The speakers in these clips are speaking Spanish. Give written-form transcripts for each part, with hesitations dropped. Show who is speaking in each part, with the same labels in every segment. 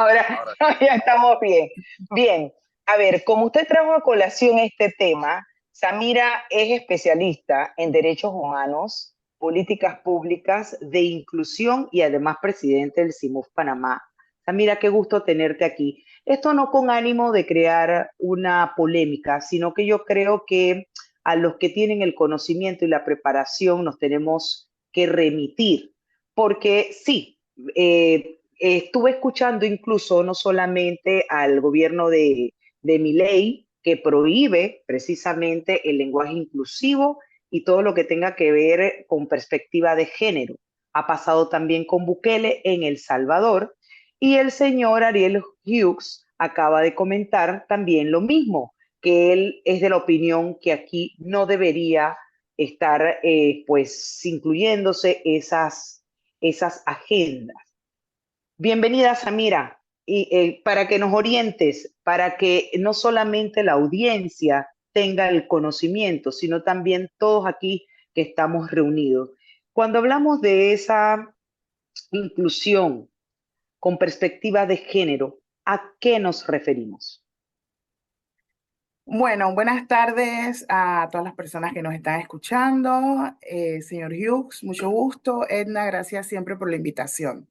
Speaker 1: Ahora, ya estamos bien. Bien, a ver, como usted trajo a colación este tema, Samira es especialista en derechos humanos, políticas públicas de inclusión y además presidente del CIMUF Panamá. Samira, qué gusto tenerte aquí. Esto no con ánimo de crear una polémica, sino que yo creo que a los que tienen el conocimiento y la preparación nos tenemos que remitir, porque sí, estuve escuchando incluso no solamente al gobierno de Milei, que prohíbe precisamente el lenguaje inclusivo y todo lo que tenga que ver con perspectiva de género. Ha pasado también con Bukele en El Salvador y el señor Ariel Hughes acaba de comentar también lo mismo, que él es de la opinión que aquí no debería estar pues incluyéndose esas agendas. Bienvenida, Samira, y para que nos orientes, para que no solamente la audiencia tenga el conocimiento, sino también todos aquí que estamos reunidos. Cuando hablamos de esa inclusión con perspectiva de género, ¿a qué nos referimos?
Speaker 2: Bueno, buenas tardes a todas las personas que nos están escuchando. Señor Hughes, mucho gusto. Edna, gracias siempre por la invitación.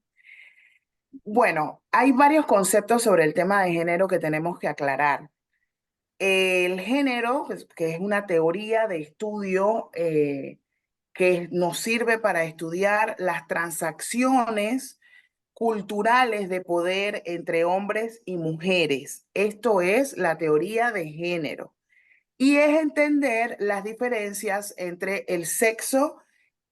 Speaker 2: Bueno, hay varios conceptos sobre el tema de género que tenemos que aclarar. El género, pues, que es una teoría de estudio que nos sirve para estudiar las transacciones culturales de poder entre hombres y mujeres. Esto es la teoría de género. Y es entender las diferencias entre el sexo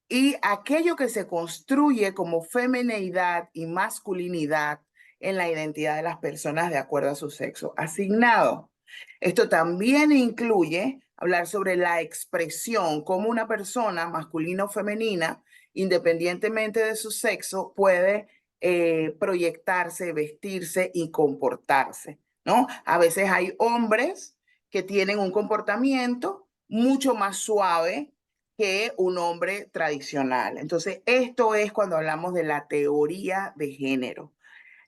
Speaker 2: y aquello que se construye como femineidad y masculinidad en la identidad de las personas de acuerdo a su sexo asignado. Esto también incluye hablar sobre la expresión, cómo una persona masculina o femenina, independientemente de su sexo, puede proyectarse, vestirse y comportarse, ¿no? A veces hay hombres que tienen un comportamiento mucho más suave que un hombre tradicional. Entonces, esto es cuando hablamos de la teoría de género.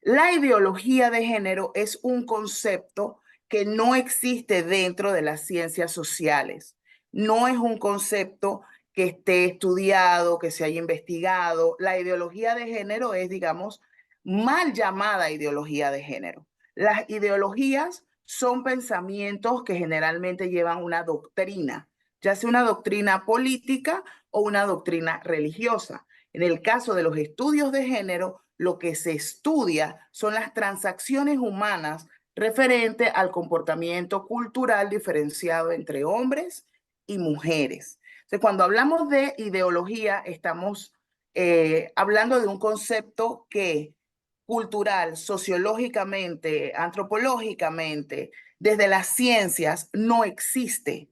Speaker 2: La ideología de género es un concepto que no existe dentro de las ciencias sociales. No es un concepto que esté estudiado, que se haya investigado. La ideología de género es, digamos, mal llamada ideología de género. Las ideologías son pensamientos que generalmente llevan una doctrina, ya sea una doctrina política o una doctrina religiosa. En el caso de los estudios de género, lo que se estudia son las transacciones humanas referente al comportamiento cultural diferenciado entre hombres y mujeres. Entonces, cuando hablamos de ideología, estamos hablando de un concepto que cultural, sociológicamente, antropológicamente, desde las ciencias, no existe.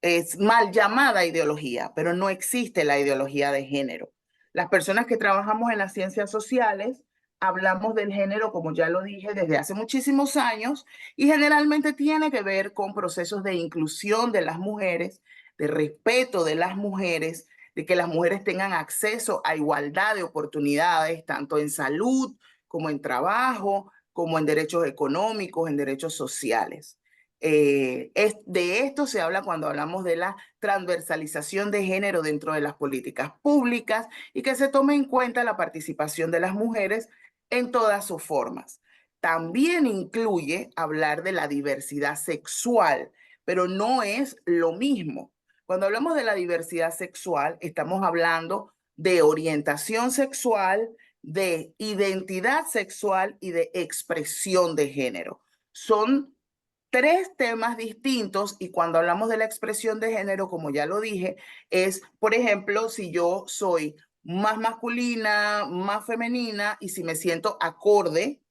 Speaker 2: Es mal llamada ideología, pero no existe la ideología de género. Las personas que trabajamos en las ciencias sociales hablamos del género, como ya lo dije, desde hace muchísimos años y generalmente tiene que ver con procesos de inclusión de las mujeres, de respeto de las mujeres, de que las mujeres tengan acceso a igualdad de oportunidades, tanto en salud como en trabajo, como en derechos económicos, en derechos sociales. De esto se habla cuando hablamos de la transversalización de género dentro de las políticas públicas y que se tome en cuenta la participación de las mujeres en todas sus formas. También incluye hablar de la diversidad sexual, pero no es lo mismo. Cuando hablamos de la diversidad sexual, estamos hablando de orientación sexual, de identidad sexual y de expresión de género. Son tres temas distintos y cuando hablamos de la expresión de género, como ya lo dije, es, por ejemplo, si yo soy más masculina, más femenina y si me siento acorde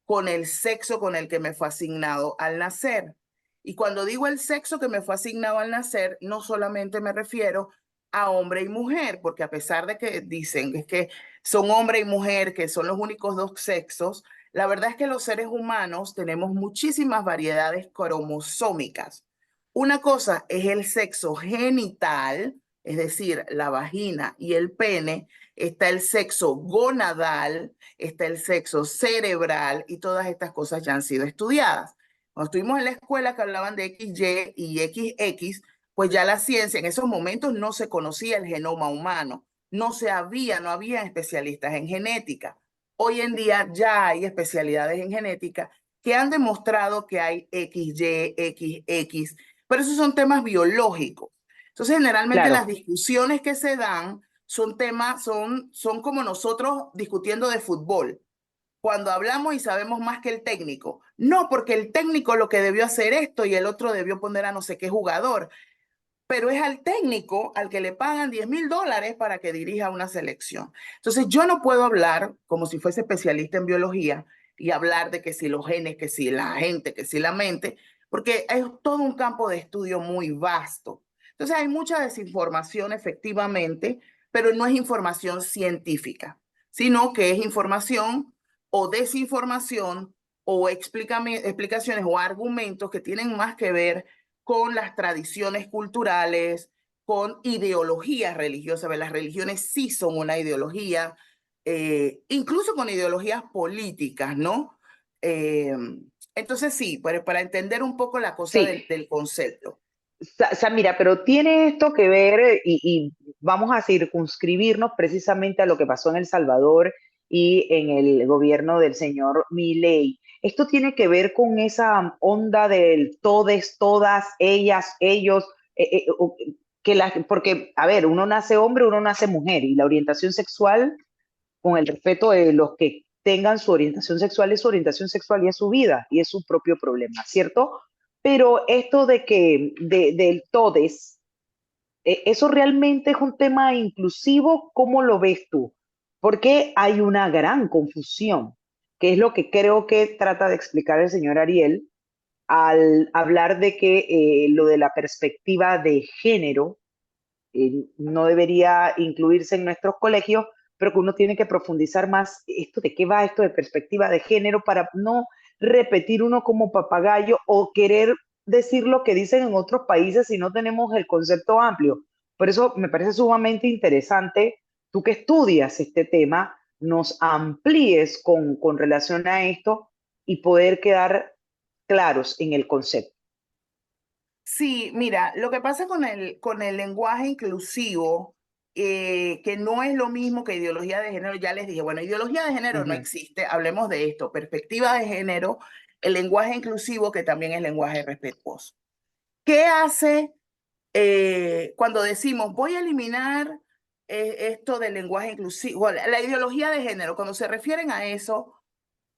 Speaker 2: con el sexo con el que me fue asignado al nacer. Y cuando digo el sexo que me fue asignado al nacer, no solamente me refiero a hombre y mujer, porque a pesar de que dicen que son hombre y mujer, que son los únicos dos sexos, la verdad es que los seres humanos tenemos muchísimas variedades cromosómicas. Una cosa es el sexo genital, es decir, la vagina y el pene, está el sexo gonadal, está el sexo cerebral y todas estas cosas ya han sido estudiadas. Cuando estuvimos en la escuela que hablaban de XY y XX, pues ya la ciencia en esos momentos no se conocía el genoma humano, no había especialistas en genética. Hoy en día ya hay especialidades en genética que han demostrado que hay XY, XX, pero esos son temas biológicos. Entonces, generalmente las
Speaker 1: Claro,
Speaker 2: discusiones que se dan son temas, son como nosotros discutiendo de fútbol. Cuando hablamos y sabemos más que el técnico. No, porque el técnico lo que debió hacer esto y el otro debió poner a no sé qué jugador, pero es al técnico al que le pagan $10,000 para que dirija una selección. Entonces, yo no puedo hablar como si fuese especialista en biología y hablar de que si los genes, que si la gente, que si la mente, porque es todo un campo de estudio muy vasto. Entonces, hay mucha desinformación efectivamente, pero no es información científica, sino que es información o desinformación o explicaciones o argumentos que tienen más que ver con las tradiciones culturales, con ideologías religiosas. Las religiones sí son una ideología, incluso con ideologías políticas, ¿no? Eh, entonces sí, para entender un poco la cosa
Speaker 1: sí.
Speaker 2: del concepto.
Speaker 1: Samira, pero tiene esto que ver y vamos a circunscribirnos precisamente a lo que pasó en El Salvador y en el gobierno del señor Milei. Esto tiene que ver con esa onda del todes, todas, ellas, ellos, porque, a ver, uno nace hombre, uno nace mujer y la orientación sexual, con el respeto de los que tengan su orientación sexual, es su orientación sexual y es su vida y es su propio problema, ¿cierto? Pero esto de que, del todes, ¿eso realmente es un tema inclusivo? ¿Cómo lo ves tú? Porque hay una gran confusión, que es lo que creo que trata de explicar el señor Ariel al hablar de que lo de la perspectiva de género no debería incluirse en nuestros colegios, pero que uno tiene que profundizar más esto de qué va esto de perspectiva de género para no repetir uno como papagayo o querer decir lo que dicen en otros países si no tenemos el concepto amplio. Por eso me parece sumamente interesante, tú que estudias este tema, nos amplíes con relación a esto y poder quedar claros en el concepto.
Speaker 2: Sí, mira, lo que pasa con el lenguaje inclusivo, que no es lo mismo que ideología de género, ya les dije, bueno, ideología de género no
Speaker 1: Ujú.
Speaker 2: existe, hablemos de esto, perspectiva de género, el lenguaje inclusivo, que también es lenguaje respetuoso. ¿Qué hace cuando decimos voy a eliminar esto del lenguaje inclusivo, la ideología de género? Cuando se refieren a eso,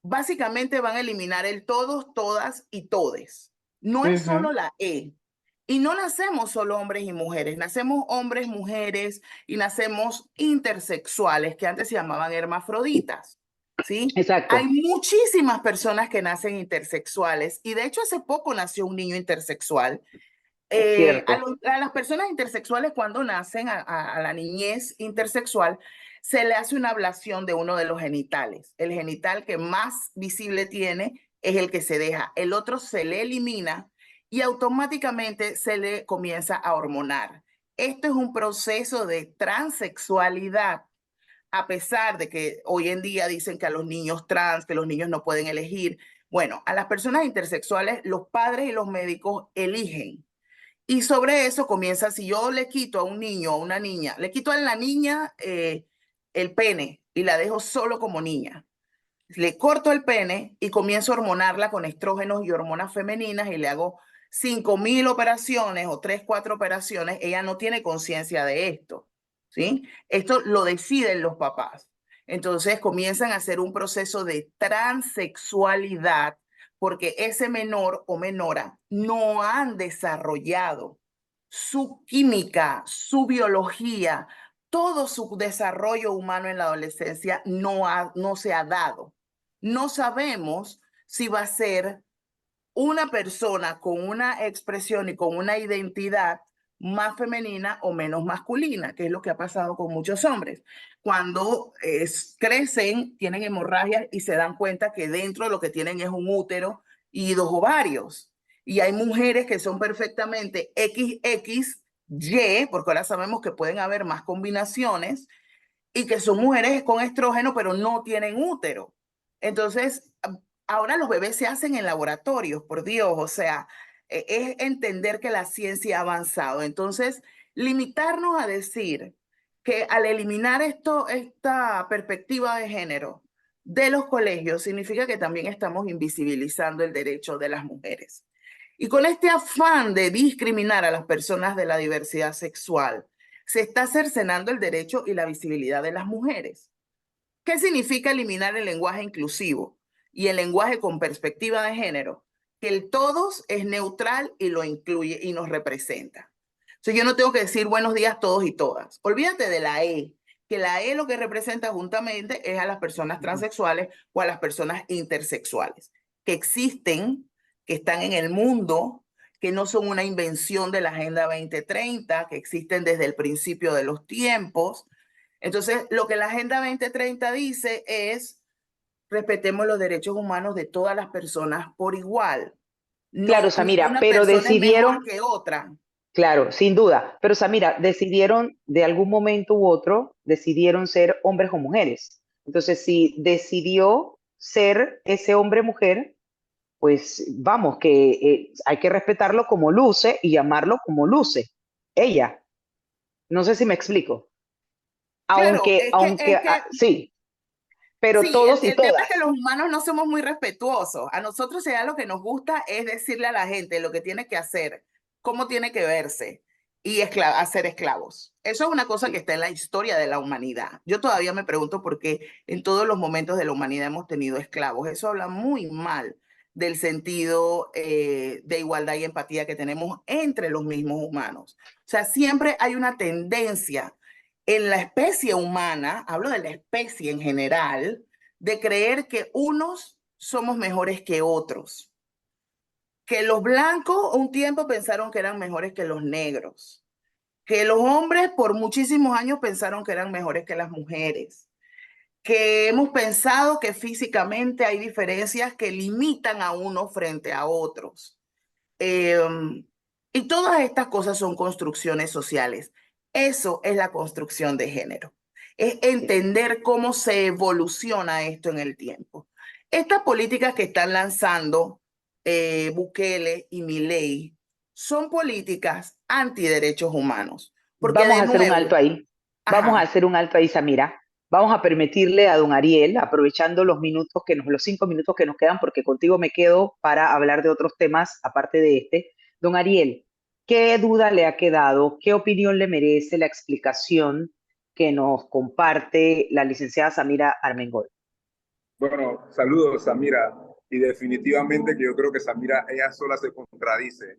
Speaker 2: básicamente van a eliminar el todos, todas y todes. No es
Speaker 1: Ujú.
Speaker 2: solo la E. Y no nacemos solo hombres y mujeres, nacemos hombres, mujeres y nacemos intersexuales, que antes se llamaban hermafroditas, ¿sí? Hay
Speaker 1: Exacto,
Speaker 2: muchísimas personas que nacen intersexuales y de hecho hace poco nació un niño intersexual.
Speaker 1: es cierto.
Speaker 2: A las personas intersexuales cuando nacen, a la niñez intersexual, se le hace una ablación de uno de los genitales. El genital que más visible tiene es el que se deja. El otro se le elimina y automáticamente se le comienza a hormonar. Esto es un proceso de transexualidad, a pesar de que hoy en día dicen que a los niños trans, que los niños no pueden elegir. Bueno, a las personas intersexuales, los padres y los médicos eligen. Y sobre eso comienza, si yo le quito a un niño o a una niña, le quito a la niña el pene y la dejo solo como niña. Le corto el pene y comienzo a hormonarla con estrógenos y hormonas femeninas y le hago 5,000 operaciones o 3, 4 operaciones. Ella no tiene conciencia de esto, ¿sí? Esto lo deciden los papás. Entonces comienzan a hacer un proceso de transexualidad porque ese menor o menora no han desarrollado su química, su biología, todo su desarrollo humano en la adolescencia no se ha dado. No sabemos si va a ser una persona con una expresión y con una identidad más femenina o menos masculina, que es lo que ha pasado con muchos hombres. Cuando crecen, tienen hemorragias y se dan cuenta que dentro lo que tienen es un útero y 2 ovarios. Y hay mujeres que son perfectamente XX Y, porque ahora sabemos que pueden haber más combinaciones y que son mujeres con estrógeno, pero no tienen útero. Entonces, ahora los bebés se hacen en laboratorios, por Dios, o sea, es entender que la ciencia ha avanzado. Entonces, limitarnos a decir que al eliminar esta perspectiva de género de los colegios significa que también estamos invisibilizando el derecho de las mujeres. Y con este afán de discriminar a las personas de la diversidad sexual, se está cercenando el derecho y la visibilidad de las mujeres. ¿Qué significa eliminar el lenguaje inclusivo y el lenguaje con perspectiva de género? Que el todos es neutral y lo incluye y nos representa. Entonces yo no tengo que decir buenos días todos y todas. Olvídate de la E, que la E lo que representa juntamente es a las personas transexuales o a las personas intersexuales, que existen, que están en el mundo, que no son una invención de la Agenda 2030, que existen desde el principio de los tiempos. Entonces, lo que la Agenda 2030 dice es, respetemos los derechos humanos de todas las personas por igual.
Speaker 1: Claro,
Speaker 2: No,
Speaker 1: Samira,
Speaker 2: ninguna
Speaker 1: pero
Speaker 2: persona es mejor
Speaker 1: decidieron,
Speaker 2: que otra.
Speaker 1: claro, sin duda, pero Samira, decidieron de algún momento u otro, decidieron ser hombres o mujeres. Entonces, si decidió ser ese hombre-mujer, pues vamos, que hay que respetarlo como luce y llamarlo como luce. Ella, no sé si me explico.
Speaker 2: Claro,
Speaker 1: Sí, pero
Speaker 2: sí,
Speaker 1: todos y
Speaker 2: el tema es
Speaker 1: todas.
Speaker 2: que los humanos no somos muy respetuosos. A nosotros ya lo que nos gusta es decirle a la gente lo que tiene que hacer, cómo tiene que verse y hacer esclavos. Eso es una cosa que
Speaker 1: Sí.
Speaker 2: está en la historia de la humanidad. Yo todavía me pregunto por qué en todos los momentos de la humanidad hemos tenido esclavos. Eso habla muy mal del sentido de igualdad y empatía que tenemos entre los mismos humanos. O sea, siempre hay una tendencia en la especie humana, hablo de la especie en general, de creer que unos somos mejores que otros, que los blancos un tiempo pensaron que eran mejores que los negros, que los hombres por muchísimos años pensaron que eran mejores que las mujeres, que hemos pensado que físicamente hay diferencias que limitan a uno frente a otros. Eh, y todas estas cosas son construcciones sociales. Eso es la construcción de género. Es
Speaker 1: Sí.
Speaker 2: entender cómo se evoluciona esto en el tiempo. Estas políticas que están lanzando Bukele y Milei son políticas antiderechos humanos. Porque
Speaker 1: Vamos
Speaker 2: de
Speaker 1: a hacer un alto
Speaker 2: nuevo,
Speaker 1: ahí. Vamos a
Speaker 2: ajá,
Speaker 1: hacer un alto ahí, Samira. Vamos a permitirle a don Ariel, aprovechando los minutos los 5 minutos que nos quedan, porque contigo me quedo para hablar de otros temas aparte de este. Don Ariel, ¿qué duda le ha quedado? ¿Qué opinión le merece la explicación que nos comparte la licenciada Samira Armengol?
Speaker 3: Bueno, saludos, Samira. Y definitivamente que yo creo que Samira, ella sola se contradice,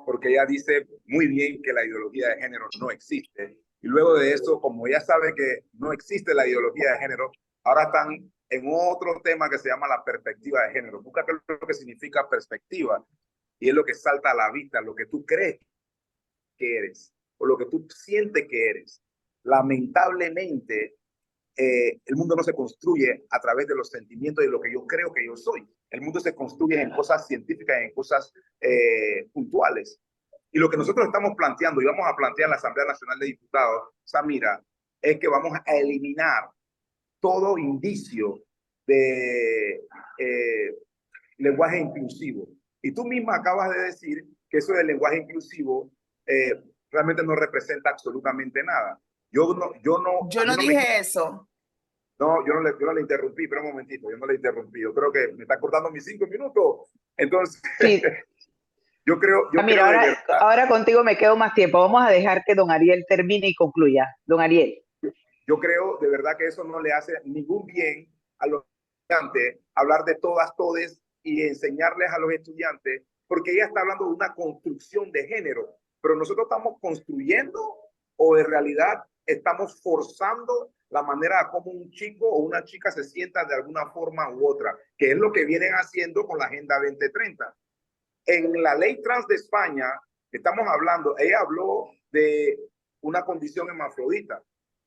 Speaker 3: porque ella dice muy bien que la ideología de género no existe. Y luego de eso, como ella sabe que no existe la ideología de género, ahora están en otro tema que se llama la perspectiva de género. Busca qué es lo que significa perspectiva. Y es lo que salta a la vista, lo que tú crees que eres o lo que tú sientes que eres. Lamentablemente, el mundo no se construye a través de los sentimientos de lo que yo creo que yo soy. El mundo se construye en cosas científicas, en cosas puntuales. Y lo que nosotros estamos planteando y vamos a plantear en la Asamblea Nacional de Diputados, Samira, es que vamos a eliminar todo indicio de lenguaje inclusivo. Y tú misma acabas de decir que eso del lenguaje inclusivo realmente no representa absolutamente nada.
Speaker 2: yo
Speaker 3: A mí
Speaker 2: no
Speaker 3: no me
Speaker 2: dije eso.
Speaker 3: no, yo no le interrumpí, pero un momentito, yo no le interrumpí. Yo creo que me está cortando mis 5 minutos. Entonces,
Speaker 1: Sí,
Speaker 3: yo
Speaker 1: Samira,
Speaker 3: creo de verdad,
Speaker 1: ahora contigo me quedo más tiempo. Vamos a dejar que don Ariel termine y concluya. Don Ariel.
Speaker 3: yo creo de verdad que eso no le hace ningún bien a los estudiantes hablar de todas, todes y enseñarles a los estudiantes, porque ella está hablando de una construcción de género, pero nosotros estamos construyendo o en realidad estamos forzando la manera como un chico o una chica se sienta de alguna forma u otra, que es lo que vienen haciendo con la Agenda 2030. En la ley trans de España, estamos hablando, ella habló de una condición hermafrodita.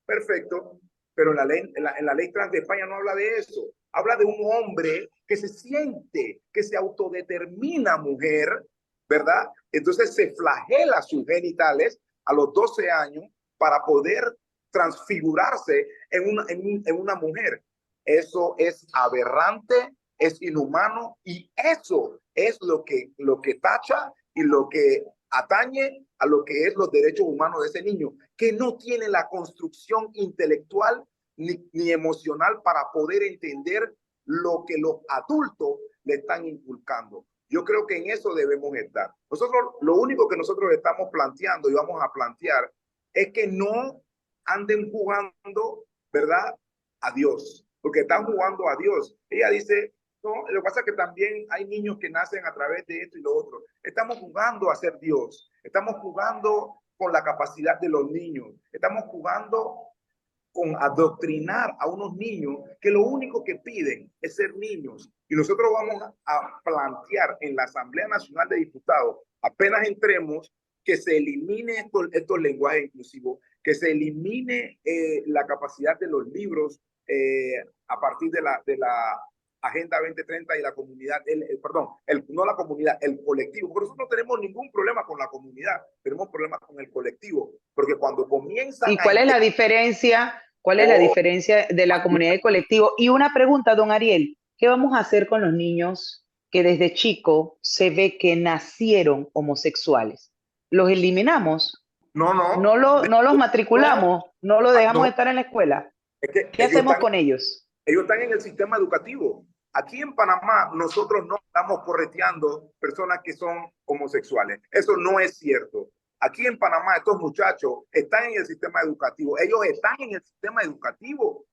Speaker 3: Perfecto, pero en la ley trans de España no habla de eso. Habla de un hombre que se siente, que se autodetermina mujer, ¿verdad? Entonces se flagela sus genitales a los 12 años para poder transfigurarse en una mujer. Eso es aberrante, es inhumano, y eso es lo que tacha y lo que atañe a lo que es los derechos humanos de ese niño, que no tiene la construcción intelectual ni emocional para poder entender lo que los adultos le están inculcando. Yo creo que en eso debemos estar. Nosotros, lo único que nosotros estamos planteando y vamos a plantear es que no anden jugando, ¿verdad?, a Dios, porque están jugando a Dios. Ella dice, no, lo que pasa es que también hay niños que nacen a través de esto y lo otro. Estamos jugando a ser Dios, estamos jugando con la capacidad de los niños, estamos jugando con adoctrinar a unos niños que lo único que piden es ser niños. Y nosotros vamos a plantear en la Asamblea Nacional de Diputados, apenas entremos, que se elimine estos lenguajes inclusivos, que se elimine la capacidad de los libros a partir de la Agenda 2030 y la comunidad, no la comunidad, el colectivo. Porque nosotros no tenemos ningún problema con la comunidad, tenemos problemas con el colectivo, porque cuando comienzan...
Speaker 1: ¿Y cuál es la diferencia? ¿Cuál es la diferencia de la comunidad y el colectivo? Y una pregunta, don Ariel, ¿qué vamos a hacer con los niños que desde chico se ve que nacieron homosexuales? ¿Los eliminamos?
Speaker 3: No
Speaker 1: ¿No los matriculamos? ¿No los dejamos
Speaker 3: no,
Speaker 1: estar en la escuela?
Speaker 3: es que
Speaker 1: ¿Qué hacemos con ellos?
Speaker 3: Ellos están en el sistema educativo. Aquí en Panamá nosotros no estamos correteando personas que son homosexuales. Eso no es cierto. Aquí en Panamá estos muchachos están en el sistema educativo. Ellos están en el sistema educativo.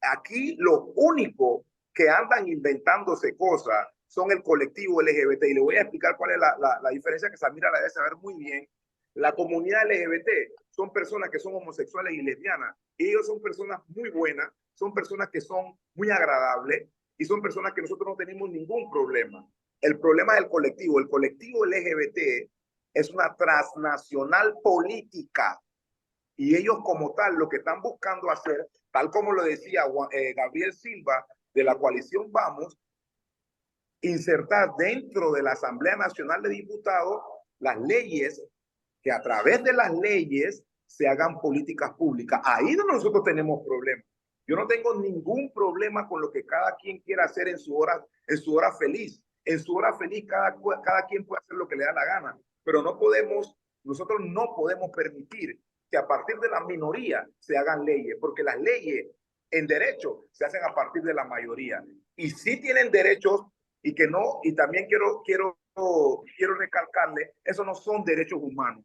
Speaker 3: Aquí los únicos que andan inventándose cosas son el colectivo LGBT. Y le voy a explicar cuál es la diferencia, que Samira la debe saber muy bien. La comunidad LGBT son personas que son homosexuales y lesbianas. Y ellos son personas muy buenas, son personas que son muy agradables y son personas que nosotros no tenemos ningún problema. El problema del colectivo. El colectivo LGBT es una transnacional política. Y ellos como tal, lo que están buscando hacer, tal como lo decía Gabriel Silva de la coalición Vamos, insertar dentro de la Asamblea Nacional de Diputados las leyes, que a través de las leyes se hagan políticas públicas. Ahí es donde nosotros tenemos problemas. Yo no tengo ningún problema con lo que cada quien quiera hacer en su hora feliz. En su hora feliz cada quien puede hacer lo que le da la gana, pero nosotros no podemos permitir que a partir de la minoría se hagan leyes, porque las leyes en derecho se hacen a partir de la mayoría. Y sí tienen derechos, y que no, y también quiero recalcarle, esos no son derechos humanos.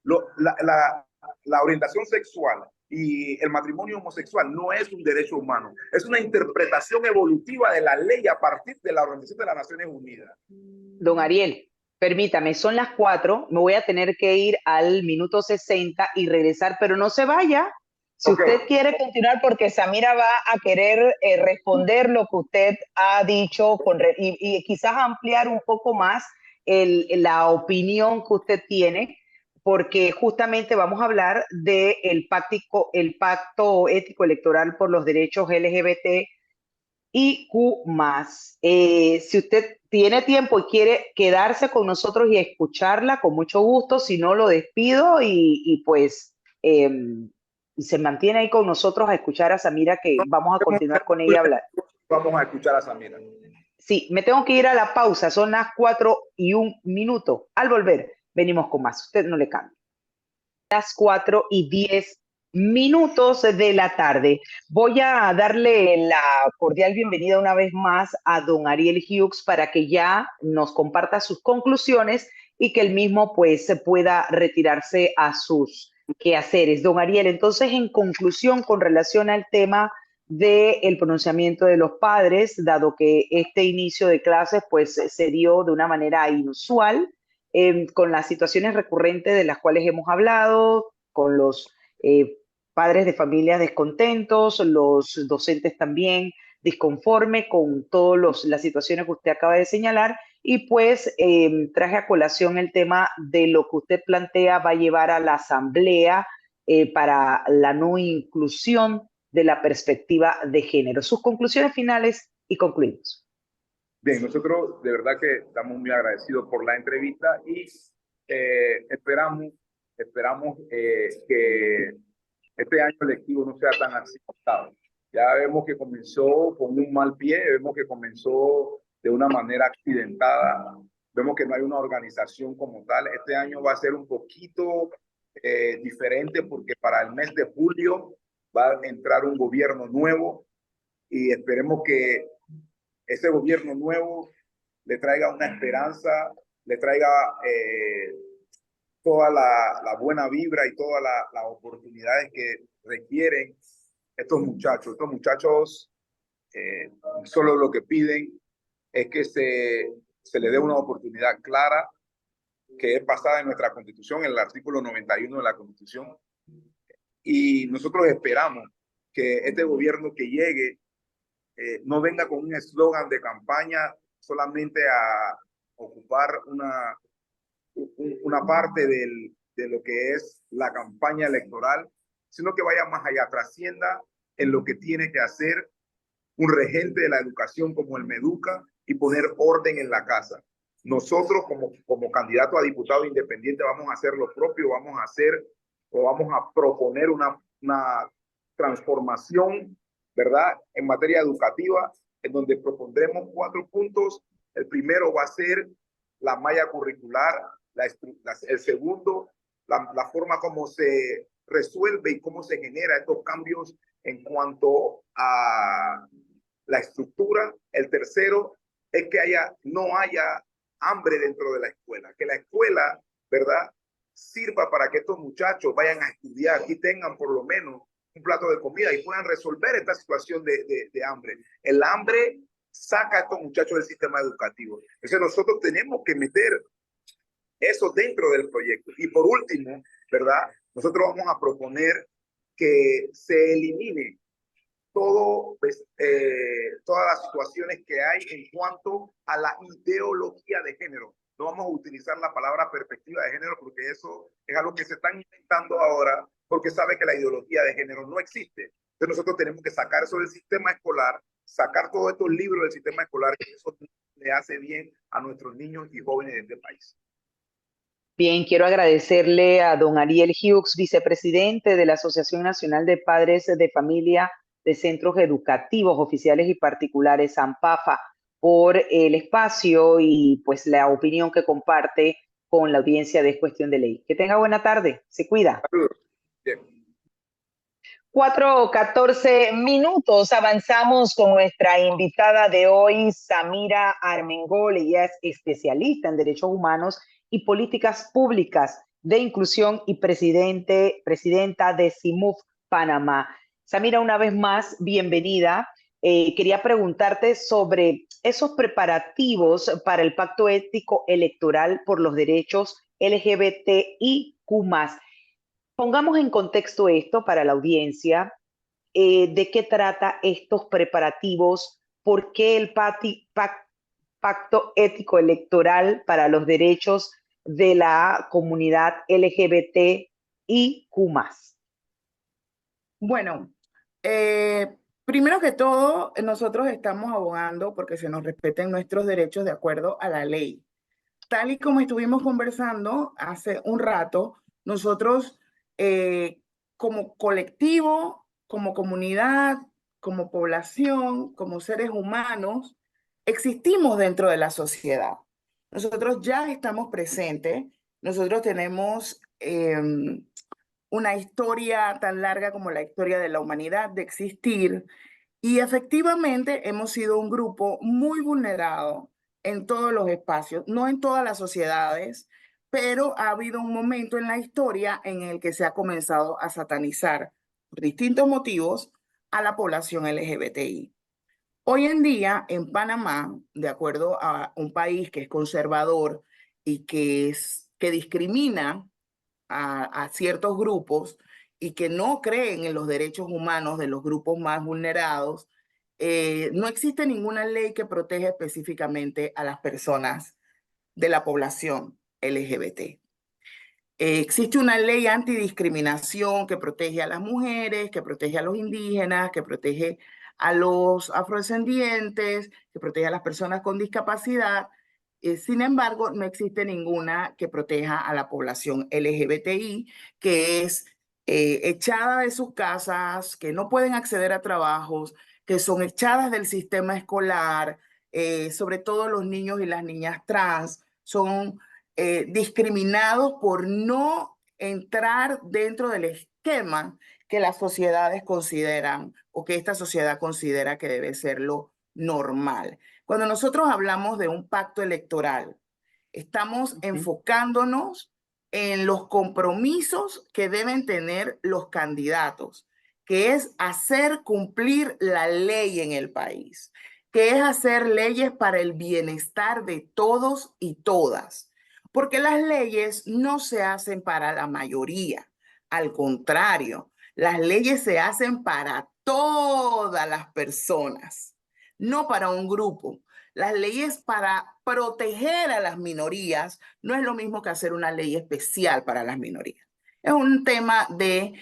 Speaker 3: La orientación sexual y el matrimonio homosexual no es un derecho humano, es una interpretación evolutiva de la ley a partir de la Organización de las Naciones Unidas.
Speaker 1: Don Ariel, permítame, son las 4, me voy a tener que ir al minuto 60 y regresar, pero no se vaya. Si usted quiere continuar, porque Samira va a querer responder lo que usted ha dicho y quizás ampliar un poco más la opinión que usted tiene, porque justamente vamos a hablar del pacto ético electoral por los derechos LGBT y Q+. Si usted tiene tiempo y quiere quedarse con nosotros y escucharla, con mucho gusto. Si no, lo despido y pues se mantiene ahí con nosotros a escuchar a Samira, que vamos a continuar con ella a hablar.
Speaker 3: Vamos a escuchar a Samira.
Speaker 1: Sí, me tengo que ir a la pausa. Son las 4:01. Al volver, venimos con más. Usted no le cambie. Las 4:10 de la tarde. Voy a darle la cordial bienvenida una vez más a don Ariel Hughes para que ya nos comparta sus conclusiones y que él mismo pues se pueda retirarse a sus quehaceres. Don Ariel, entonces en conclusión con relación al tema del pronunciamiento de los padres, dado que este inicio de clases pues se dio de una manera inusual, con las situaciones recurrentes de las cuales hemos hablado, con los padres de familias descontentos, los docentes también disconformes con todas las situaciones que usted acaba de señalar, y pues traje a colación el tema de lo que usted plantea va a llevar a la asamblea para la no inclusión de la perspectiva de género. Sus conclusiones finales y concluimos.
Speaker 3: Bien, nosotros de verdad que estamos muy agradecidos por la entrevista y esperamos esperamos que este año lectivo no sea tan accidentado. Ya vemos que comenzó con un mal pie, vemos que comenzó de una manera accidentada, vemos que no hay una organización como tal. Este año va a ser un poquito diferente porque para el mes de julio va a entrar un gobierno nuevo y esperemos que ese gobierno nuevo le traiga una esperanza, le traiga toda la buena vibra y todas las oportunidades que requieren estos muchachos. Estos muchachos solo lo que piden es que se le dé una oportunidad clara que es basada en nuestra Constitución, en el artículo 91 de la Constitución. Y nosotros esperamos que este gobierno que llegue no venga con un eslogan de campaña solamente a ocupar una parte de lo que es la campaña electoral, sino que vaya más allá, trascienda en lo que tiene que hacer un regente de la educación como el Meduca y poner orden en la casa. Nosotros como candidato a diputado independiente vamos a hacer lo propio, vamos a proponer una transformación, ¿verdad?, en materia educativa, en donde propondremos 4 puntos. El primero va a ser la malla curricular, el segundo, la forma como se resuelve y cómo se genera estos cambios en cuanto a la estructura. El tercero es que no haya hambre dentro de la escuela, que la escuela, ¿verdad?, sirva para que estos muchachos vayan a estudiar y tengan por lo menos un plato de comida y puedan resolver esta situación de hambre. El hambre saca a estos muchachos del sistema educativo. Entonces nosotros tenemos que meter eso dentro del proyecto. Y por último, ¿verdad?, nosotros vamos a proponer que se elimine todas las situaciones que hay en cuanto a la ideología de género. No vamos a utilizar la palabra perspectiva de género porque eso es algo que se están inventando ahora porque sabe que la ideología de género no existe. Entonces nosotros tenemos que sacar eso del sistema escolar, sacar todos estos libros del sistema escolar, que eso le hace bien a nuestros niños y jóvenes de este país.
Speaker 1: Bien, quiero agradecerle a don Ariel Hughes, vicepresidente de la Asociación Nacional de Padres de Familia de Centros Educativos Oficiales y Particulares, ANPAFA, por el espacio y pues la opinión que comparte con la audiencia de Cuestión de Ley. Que tenga buena tarde, se cuida.
Speaker 3: Saludos. Bien.
Speaker 1: 4:14 minutos, avanzamos con nuestra invitada de hoy, Samira Armengol. Ella es especialista en derechos humanos y políticas públicas de inclusión y presidenta de CIMUF Panamá. Samira, una vez más, bienvenida. Quería preguntarte sobre esos preparativos para el Pacto Ético Electoral por los Derechos LGBTIQ+. Pongamos en contexto esto para la audiencia, de qué trata estos preparativos, por qué el Pacto Ético Electoral para los Derechos de la Comunidad LGBTIQ+.
Speaker 2: Bueno, primero que todo, nosotros estamos abogando porque se nos respeten nuestros derechos de acuerdo a la ley. Tal y como estuvimos conversando hace un rato, nosotros como colectivo, como comunidad, como población, como seres humanos, existimos dentro de la sociedad. Nosotros ya estamos presentes, nosotros tenemos una historia tan larga como la historia de la humanidad de existir, y efectivamente hemos sido un grupo muy vulnerado en todos los espacios, no en todas las sociedades, pero ha habido un momento en la historia en el que se ha comenzado a satanizar por distintos motivos a la población LGBTI. Hoy en día en Panamá, de acuerdo a un país que es conservador y que discrimina a ciertos grupos y que no creen en los derechos humanos de los grupos más vulnerados, no existe ninguna ley que proteja específicamente a las personas de la población LGBT. Existe una ley antidiscriminación que protege a las mujeres, que protege a los indígenas, que protege a los afrodescendientes, que protege a las personas con discapacidad, Sin embargo, no existe ninguna que proteja a la población LGBTI, que es echada de sus casas, que no pueden acceder a trabajos, que son echadas del sistema escolar, sobre todo los niños y las niñas trans, son discriminados por no entrar dentro del esquema que las sociedades consideran o que esta sociedad considera que debe ser lo normal. Cuando nosotros hablamos de un pacto electoral, estamos enfocándonos en los compromisos que deben tener los candidatos, que es hacer cumplir la ley en el país, que es hacer leyes para el bienestar de todos y todas, porque las leyes no se hacen para la mayoría, al contrario, las leyes se hacen para todas las personas, no para un grupo. Las leyes para proteger a las minorías no es lo mismo que hacer una ley especial para las minorías. Es un tema de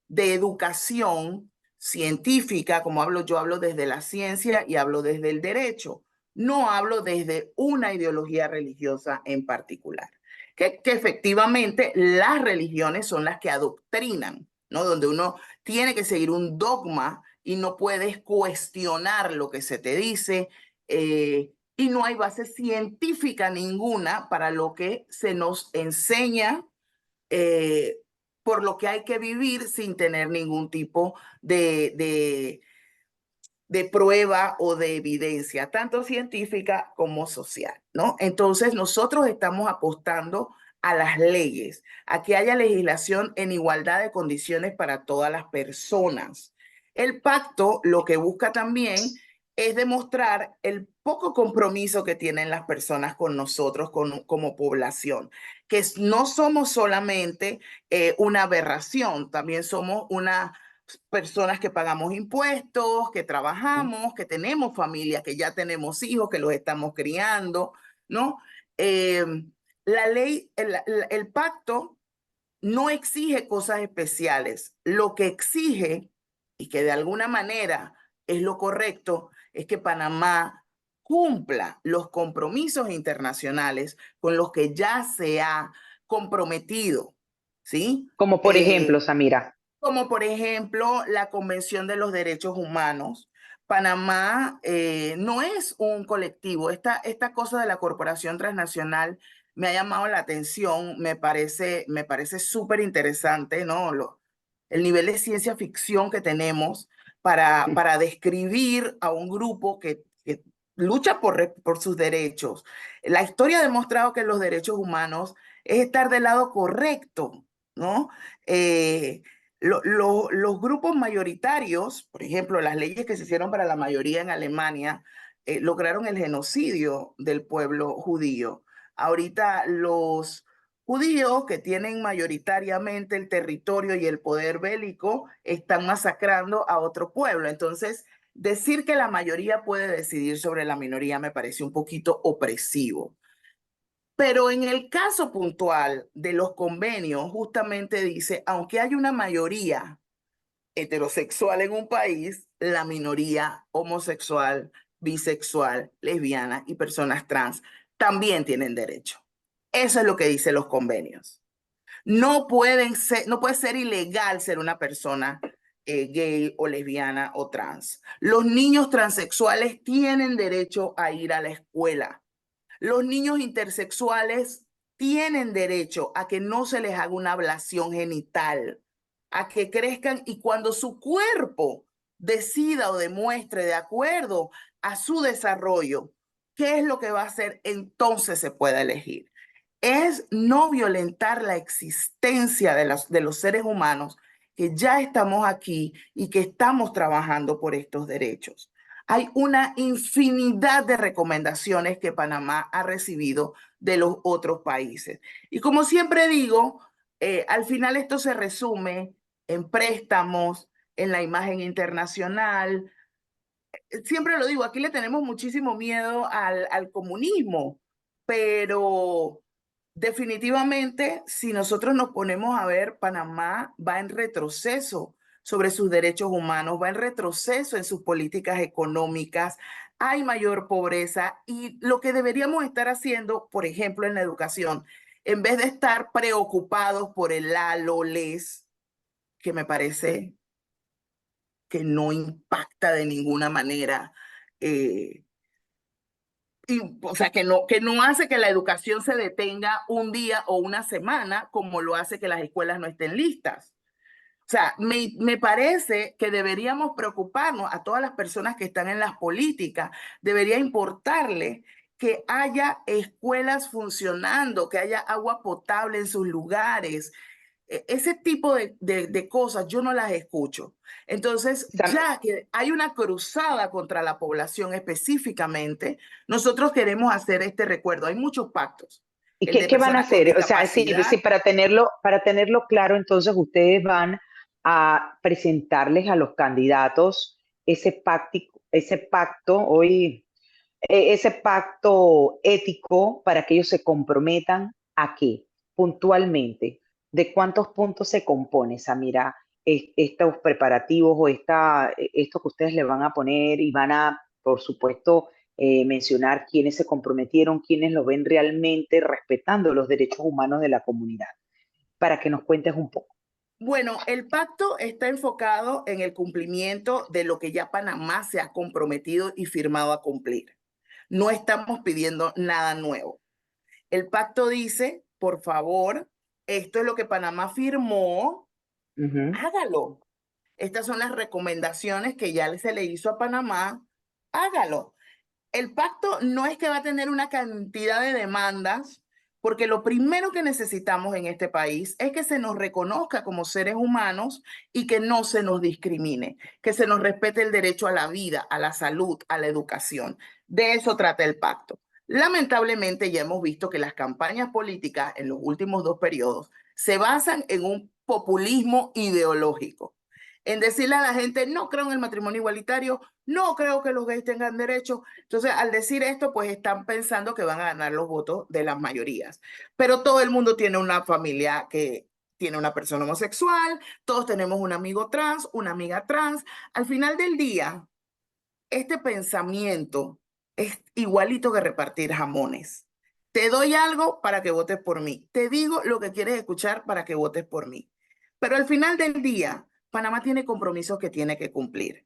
Speaker 2: educación científica, como hablo yo, hablo desde la ciencia y hablo desde el derecho. No hablo desde una ideología religiosa en particular. Que efectivamente las religiones son las que adoctrinan, ¿no? Donde uno tiene que seguir un dogma y no puedes cuestionar lo que se te dice, y no hay base científica ninguna para lo que se nos enseña, por lo que hay que vivir sin tener ningún tipo de prueba o de evidencia, tanto científica como social, ¿no? Entonces, nosotros estamos apostando a las leyes, a que haya legislación en igualdad de condiciones para todas las personas. El pacto lo que busca también es demostrar el poco compromiso que tienen las personas con nosotros como población, que no somos solamente una aberración, también somos una personas que pagamos impuestos, que trabajamos, que tenemos familia, que ya tenemos hijos, que los estamos criando, ¿no? Eh, la ley, el pacto no exige cosas especiales. Lo que exige, y que de alguna manera es lo correcto, es que Panamá cumpla los compromisos internacionales con los que ya se ha comprometido, ¿sí?
Speaker 1: Como por ejemplo, Samira.
Speaker 2: Como por ejemplo la Convención de los Derechos Humanos. Panamá no es un colectivo. Esta cosa de la corporación transnacional me ha llamado la atención, me parece súper interesante, ¿no? El nivel de ciencia ficción que tenemos para describir a un grupo que lucha por sus derechos. La historia ha demostrado que los derechos humanos es estar del lado correcto, ¿no? Los grupos mayoritarios, por ejemplo, las leyes que se hicieron para la mayoría en Alemania, lograron el genocidio del pueblo judío. Ahorita los judíos que tienen mayoritariamente el territorio y el poder bélico están masacrando a otro pueblo. Entonces, decir que la mayoría puede decidir sobre la minoría me parece un poquito opresivo. Pero en el caso puntual de los convenios, justamente dice, aunque hay una mayoría heterosexual en un país, la minoría homosexual, bisexual, lesbiana y personas trans también tienen derecho. Eso es lo que dicen los convenios. No puede ser ilegal ser una persona gay o lesbiana o trans. Los niños transexuales tienen derecho a ir a la escuela. Los niños intersexuales tienen derecho a que no se les haga una ablación genital, a que crezcan y cuando su cuerpo decida o demuestre de acuerdo a su desarrollo, qué es lo que va a hacer, entonces se puede elegir. Es no violentar la existencia de los seres humanos que ya estamos aquí y que estamos trabajando por estos derechos. Hay una infinidad de recomendaciones que Panamá ha recibido de los otros países. Y como siempre digo, al final esto se resume en préstamos, en la imagen internacional. Siempre lo digo, aquí le tenemos muchísimo miedo al comunismo, pero definitivamente, si nosotros nos ponemos a ver, Panamá va en retroceso sobre sus derechos humanos, va en retroceso en sus políticas económicas, hay mayor pobreza y lo que deberíamos estar haciendo, por ejemplo, en la educación, en vez de estar preocupados por el la, lo, les, que me parece que no impacta de ninguna manera, o sea, que no hace que la educación se detenga un día o una semana, como lo hace que las escuelas no estén listas. O sea, me parece que deberíamos preocuparnos a todas las personas que están en las políticas, debería importarle que haya escuelas funcionando, que haya agua potable en sus lugares. Ese tipo de cosas yo no las escucho. Entonces,
Speaker 1: Sam-
Speaker 2: ya que hay una cruzada contra la población específicamente, nosotros queremos hacer este recuerdo. Hay muchos pactos.
Speaker 1: ¿Y
Speaker 2: El de
Speaker 1: qué van a
Speaker 2: personas con
Speaker 1: hacer? O sea, sí,
Speaker 2: discapacidad.
Speaker 1: para tenerlo claro, entonces ustedes van a presentarles a los candidatos ese pacto, hoy, ese pacto ético para que ellos se comprometan a qué, puntualmente, de cuántos puntos se compone, Samira, estos preparativos o esto que ustedes le van a poner y van a, por supuesto, mencionar quiénes se comprometieron, quiénes lo ven realmente respetando los derechos humanos de la comunidad, para que nos cuentes un poco.
Speaker 2: Bueno, el pacto está enfocado en el cumplimiento de lo que ya Panamá se ha comprometido y firmado a cumplir. No estamos pidiendo nada nuevo. El pacto dice, por favor, esto es lo que Panamá firmó,
Speaker 1: Ujú.
Speaker 2: hágalo. Estas son las recomendaciones que ya se le hizo a Panamá, hágalo. El pacto no es que va a tener una cantidad de demandas, porque lo primero que necesitamos en este país es que se nos reconozca como seres humanos y que no se nos discrimine, que se nos respete el derecho a la vida, a la salud, a la educación. De eso trata el pacto. Lamentablemente ya hemos visto que las campañas políticas en los últimos 2 periodos se basan en un populismo ideológico, en decirle a la gente, no creo en el matrimonio igualitario, no creo que los gays tengan derechos. Entonces, al decir esto, pues están pensando que van a ganar los votos de las mayorías. Pero todo el mundo tiene una familia que tiene una persona homosexual, todos tenemos un amigo trans, una amiga trans. Al final del día, este pensamiento es igualito que repartir jamones. Te doy algo para que votes por mí. Te digo lo que quieres escuchar para que votes por mí. Pero al final del día, Panamá tiene compromisos que tiene que cumplir.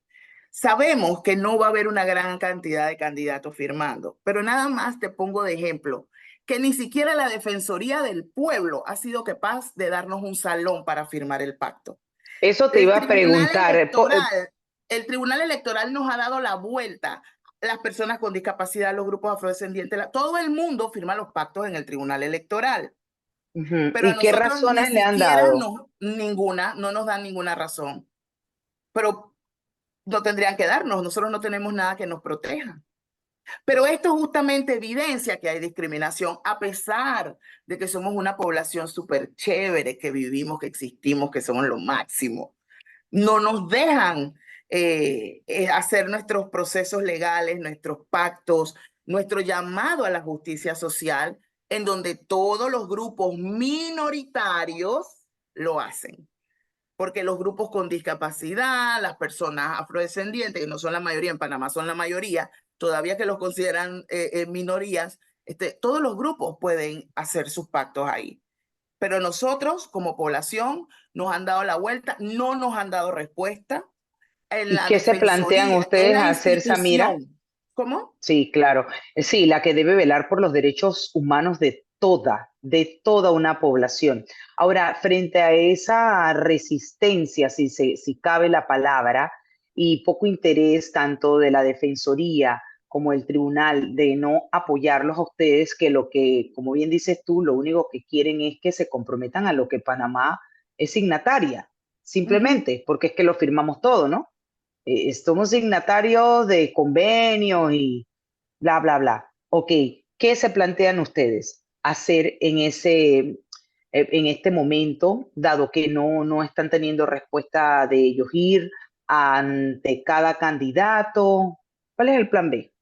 Speaker 2: Sabemos que no va a haber una gran cantidad de candidatos firmando, pero nada más te pongo de ejemplo que ni siquiera la Defensoría del Pueblo ha sido capaz de darnos un salón para firmar el pacto.
Speaker 1: Eso te
Speaker 2: El
Speaker 1: iba a
Speaker 2: Tribunal
Speaker 1: preguntar.
Speaker 2: Electoral, el Tribunal Electoral nos ha dado la vuelta. Las personas con discapacidad, los grupos afrodescendientes, todo el mundo firma los pactos en el Tribunal Electoral.
Speaker 1: Ujú.
Speaker 2: Pero a
Speaker 1: ¿Y qué
Speaker 2: nosotros ni
Speaker 1: razones le han
Speaker 2: siquiera
Speaker 1: dado?
Speaker 2: no nos dan ninguna razón. Pero no tendrían que darnos, nosotros no tenemos nada que nos proteja. Pero esto justamente evidencia que hay discriminación, a pesar de que somos una población súper chévere, que vivimos, que existimos, que somos lo máximo. No nos dejan hacer nuestros procesos legales, nuestros pactos, nuestro llamado a la justicia social, en donde todos los grupos minoritarios lo hacen. Porque los grupos con discapacidad, las personas afrodescendientes, que no son la mayoría, en Panamá son la mayoría, todavía que los consideran minorías, todos los grupos pueden hacer sus pactos ahí. Pero nosotros, como población, nos han dado la vuelta, no nos han dado respuesta en
Speaker 1: ¿Y
Speaker 2: la
Speaker 1: qué se plantean
Speaker 2: defensoría, en
Speaker 1: ustedes
Speaker 2: la
Speaker 1: hacer, Samira?
Speaker 2: institución. ¿Cómo?
Speaker 1: Sí, claro. Sí, la que debe velar por los derechos humanos de toda una población. Ahora, frente a esa resistencia, si cabe la palabra, y poco interés tanto de la Defensoría como el tribunal de no apoyarlos a ustedes, que lo que, como bien dices tú, lo único que quieren es que se comprometan a lo que Panamá es signataria,
Speaker 2: Ujú.
Speaker 1: simplemente, porque es que lo firmamos todo, ¿no? Somos signatarios de convenios y bla, bla, bla. Ok, ¿qué se plantean ustedes hacer en este momento, dado que no están teniendo respuesta de ellos ir ante cada candidato? ¿Cuál es el plan B?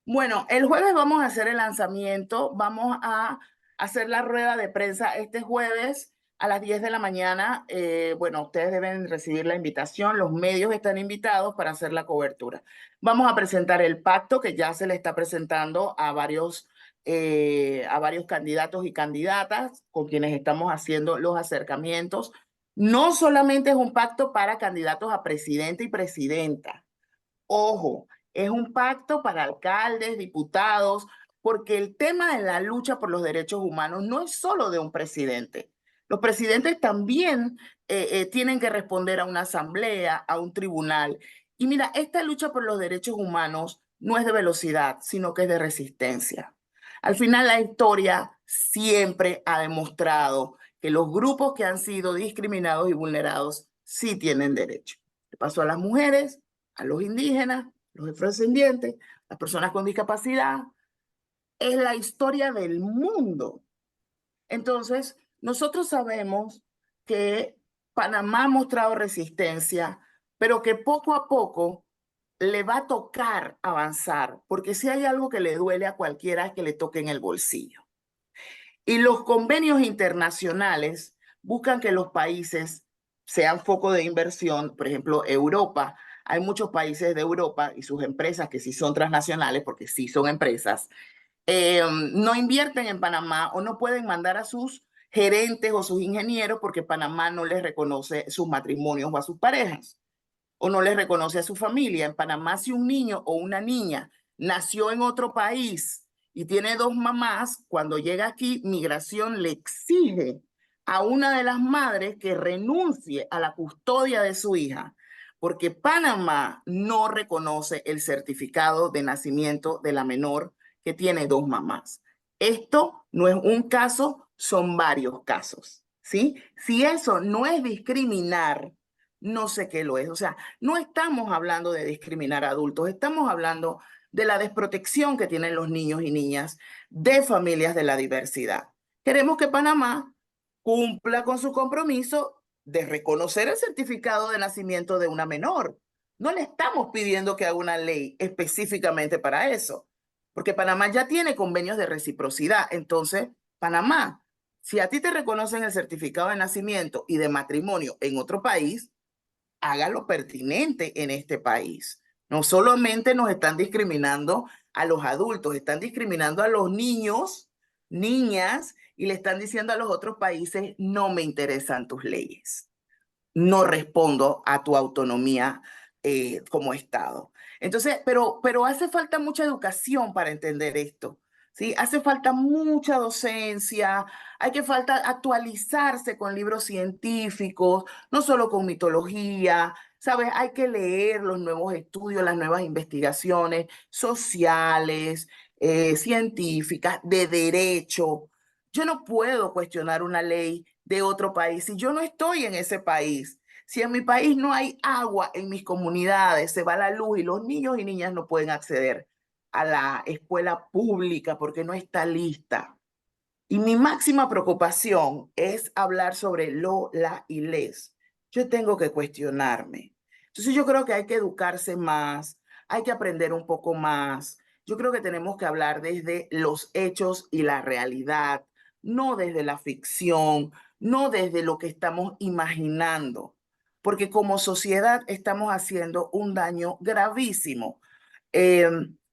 Speaker 2: Bueno, el jueves vamos a hacer el lanzamiento, vamos a hacer la rueda de prensa este jueves a las 10 de la mañana. Bueno, ustedes deben recibir la invitación, los medios están invitados para hacer la cobertura. Vamos a presentar el pacto que ya se le está presentando a varios candidatos y candidatas con quienes estamos haciendo los acercamientos. No solamente es un pacto para candidatos a presidente y presidenta. Ojo, es un pacto para alcaldes, diputados, porque el tema de la lucha por los derechos humanos no es solo de un presidente. Los presidentes también tienen que responder a una asamblea, a un tribunal. Y mira, esta lucha por los derechos humanos no es de velocidad, sino que es de resistencia. Al final, la historia siempre ha demostrado que los grupos que han sido discriminados y vulnerados sí tienen derecho. Le pasó a las mujeres, a los indígenas, los afrodescendientes, las personas con discapacidad. Es la historia del mundo. Entonces, nosotros sabemos que Panamá ha mostrado resistencia, pero que poco a poco le va a tocar avanzar, porque si hay algo que le duele a cualquiera es que le toque en el bolsillo. Y los convenios internacionales buscan que los países sean foco de inversión. Por ejemplo, Europa. Hay muchos países de Europa y sus empresas que sí son transnacionales, porque sí son empresas, no invierten en Panamá o no pueden mandar a sus gerentes o sus ingenieros porque Panamá no les reconoce sus matrimonios o a sus parejas o no les reconoce a su familia. En Panamá, si un niño o una niña nació en otro país y tiene dos mamás, cuando llega aquí, migración le exige a una de las madres que renuncie a la custodia de su hija, porque Panamá no reconoce el certificado de nacimiento de la menor que tiene dos mamás. Esto no es un caso, son varios casos, ¿sí? Si eso no es discriminar, no sé qué lo es. O sea, no estamos hablando de discriminar a adultos, estamos hablando de la desprotección que tienen los niños y niñas de familias de la diversidad. Queremos que Panamá cumpla con su compromiso de reconocer el certificado de nacimiento de una menor. No le estamos pidiendo que haga una ley específicamente para eso, porque Panamá ya tiene convenios de reciprocidad. Entonces, Panamá, si a ti te reconocen el certificado de nacimiento y de matrimonio en otro país, haga lo pertinente en este país. No solamente nos están discriminando a los adultos, están discriminando a los niños, niñas, y le están diciendo a los otros países, no me interesan tus leyes, no respondo a tu autonomía como Estado. Entonces, pero hace falta mucha educación para entender esto. ¿Sí? Hace falta mucha docencia, hay que falta actualizarse con libros científicos, no solo con mitología, ¿sabes? Hay que leer los nuevos estudios, las nuevas investigaciones sociales, científicas, de derecho. Yo no puedo cuestionar una ley de otro país si yo no estoy en ese país. Si en mi país no hay agua, en mis comunidades se va la luz y los niños y niñas no pueden acceder a la escuela pública porque no está lista. Y mi máxima preocupación es hablar sobre lo, la y les. Yo tengo que cuestionarme. Entonces yo creo que hay que educarse más, hay que aprender un poco más. Yo creo que tenemos que hablar desde los hechos y la realidad, no desde la ficción, no desde lo que estamos imaginando, porque como sociedad estamos haciendo un daño gravísimo.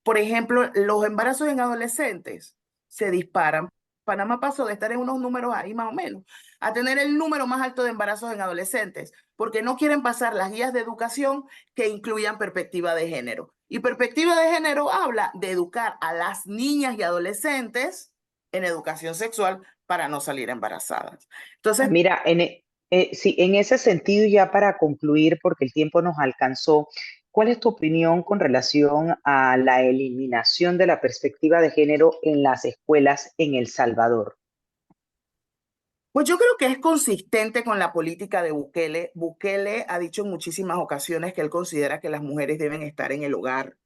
Speaker 2: Por ejemplo, los embarazos en adolescentes se disparan. Panamá pasó de estar en unos números ahí más o menos a tener el número más alto de embarazos en adolescentes, porque no quieren pasar las guías de educación que incluyan perspectiva de género. Y perspectiva de género habla de educar a las niñas y adolescentes en educación sexual para no salir embarazadas. Entonces,
Speaker 1: Mira, sí, en ese sentido, ya para concluir, porque el tiempo nos alcanzó, ¿cuál es tu opinión con relación a la eliminación de la perspectiva de género en las escuelas en El Salvador?
Speaker 2: pues yo creo que es consistente con la política de Bukele. Bukele ha dicho en muchísimas ocasiones que él considera que las mujeres deben estar en el hogar.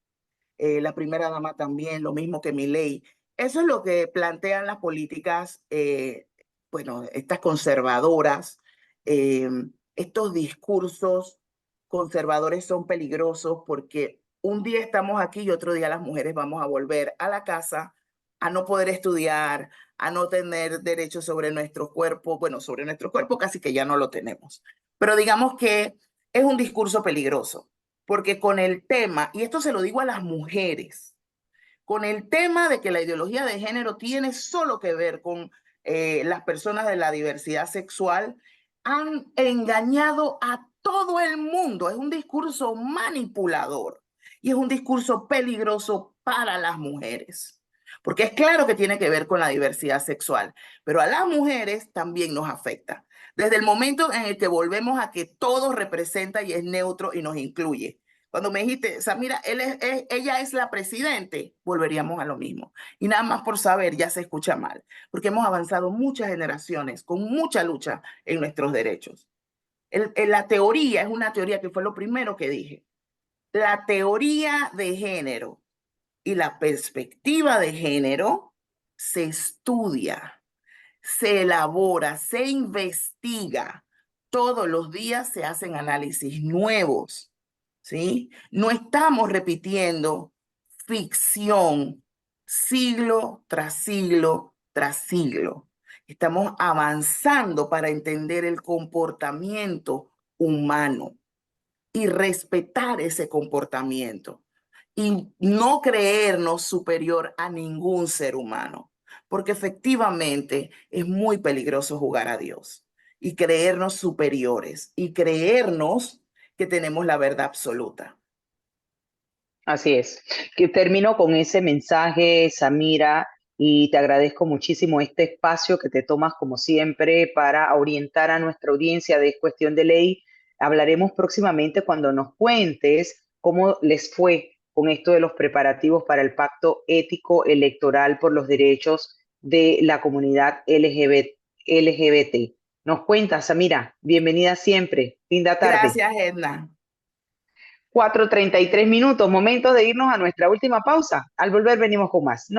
Speaker 2: La primera dama también, lo mismo que Milei. Eso es lo que plantean las políticas, bueno, estas conservadoras. eh, Estos discursos conservadores son peligrosos porque un día estamos aquí y otro día las mujeres vamos a volver a la casa a no poder estudiar, a no tener derechos sobre nuestro cuerpo. Bueno, sobre nuestro cuerpo casi que ya no lo tenemos. Pero digamos que es un discurso peligroso, porque con el tema, y esto se lo digo a las mujeres, con el tema de que la ideología de género tiene solo que ver con las personas de la diversidad sexual, han engañado a todo el mundo. Es un discurso manipulador y es un discurso peligroso para las mujeres. Porque es claro que tiene que ver con la diversidad sexual, pero a las mujeres también nos afecta. Desde el momento en el que volvemos a que todo representa y es neutro y nos incluye. Cuando me dijiste, Samira, ella es la presidente, volveríamos a lo mismo. Y nada más por saber, ya se escucha mal, porque hemos avanzado muchas generaciones con mucha lucha en nuestros derechos. La teoría es una teoría que fue lo primero que dije. La teoría de género y la perspectiva de género se estudia, se elabora, se investiga. Todos los días se hacen análisis nuevos. ¿Sí? No estamos repitiendo ficción siglo tras siglo tras siglo. Estamos avanzando para entender el comportamiento humano y respetar ese comportamiento y no creernos superior a ningún ser humano, porque efectivamente es muy peligroso jugar a Dios y creernos superiores y creernos que tenemos la verdad absoluta.
Speaker 1: Así es. Que termino con ese mensaje, Samira, y te agradezco muchísimo este espacio que te tomas como siempre para orientar a nuestra audiencia de Cuestión de Ley. Hablaremos próximamente cuando nos cuentes cómo les fue con esto de los preparativos para el Pacto Ético Electoral por los Derechos de la Comunidad LGBT. Nos cuentas, Samira. Bienvenida siempre. Linda tarde.
Speaker 2: Gracias, Edna.
Speaker 1: 4:33 minutos, momento de irnos a nuestra última pausa. Al volver venimos con más.